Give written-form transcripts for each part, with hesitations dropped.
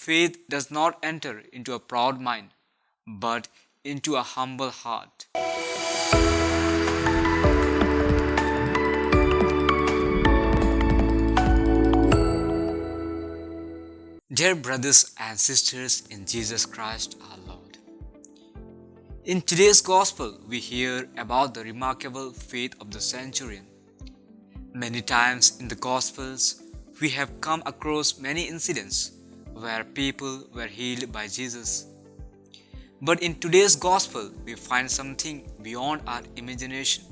Faith does not enter into a proud mind, but into a humble heart. Dear brothers and sisters in Jesus Christ our Lord, in today's Gospel we hear about the remarkable faith of the centurion. Many times in the Gospels, we have come across many incidents where people were healed by Jesus. But in today's Gospel, we find something beyond our imagination.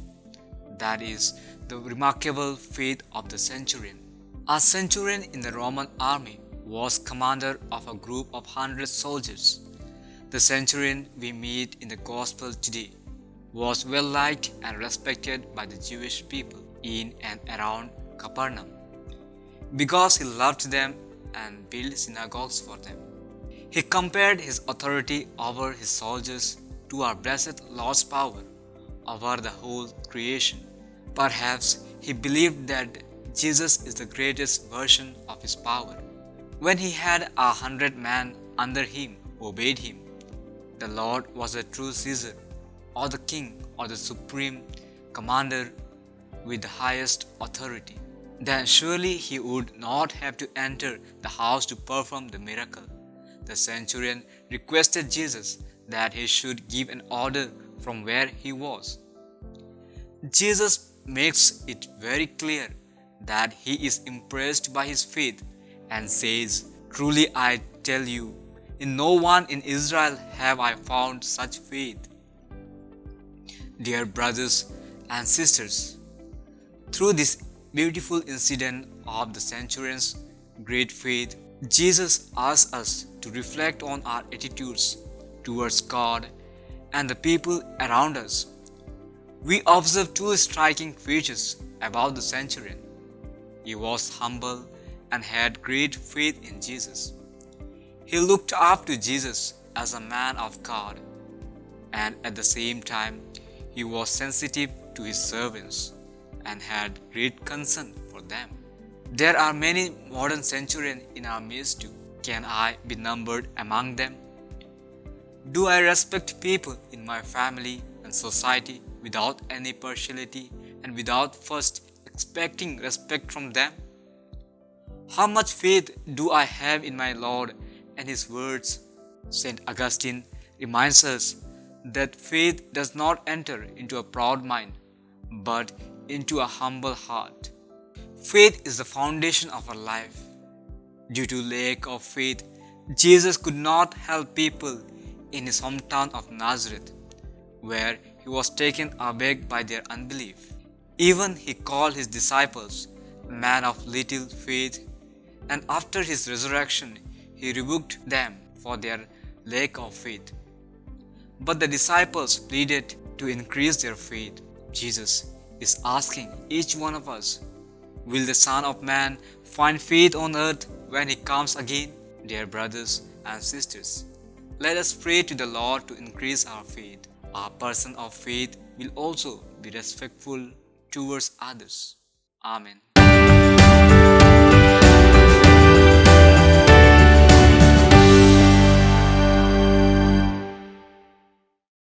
That is the remarkable faith of the centurion. A centurion in the Roman army was commander of a group of 100 soldiers. The centurion we meet in the Gospel today was well liked and respected by the Jewish people in and around Capernaum because he loved them and built synagogues for them. He compared his authority over his soldiers to our blessed Lord's power over the whole creation. Perhaps he believed that Jesus is the greatest version of his power. When he had 100 men under him who obeyed him, the Lord was a true Caesar, or the king, or the supreme commander with the highest authority. Then surely he would not have to enter the house to perform the miracle. The centurion requested Jesus that he should give an order from where he was. Jesus makes it very clear that he is impressed by his faith and says, "Truly I tell you, in no one in Israel have I found such faith." Dear brothers and sisters, through this beautiful incident of the centurion's great faith, Jesus asks us to reflect on our attitudes towards God and the people around us. We observe two striking features about the centurion. He was humble and had great faith in Jesus. He looked up to Jesus as a man of God, and at the same time, he was sensitive to his servants and had great concern for them. There are many modern centurions in our midst too. Can I be numbered among them? Do I respect people in my family and society without any partiality and without first expecting respect from them? How much faith do I have in my Lord and His words? St. Augustine reminds us that faith does not enter into a proud mind, but into a humble heart. Faith is the foundation of our life. Due to lack of faith, Jesus could not help people in his hometown of Nazareth, where he was taken aback by their unbelief. Even he called his disciples men of little faith, and after his resurrection, he rebuked them for their lack of faith. But the disciples pleaded to increase their faith. Jesus is asking each one of us, will the Son of Man find faith on earth when he comes again? Dear brothers and sisters, let us pray to the Lord to increase our faith. Our person of faith will also be respectful towards others. Amen.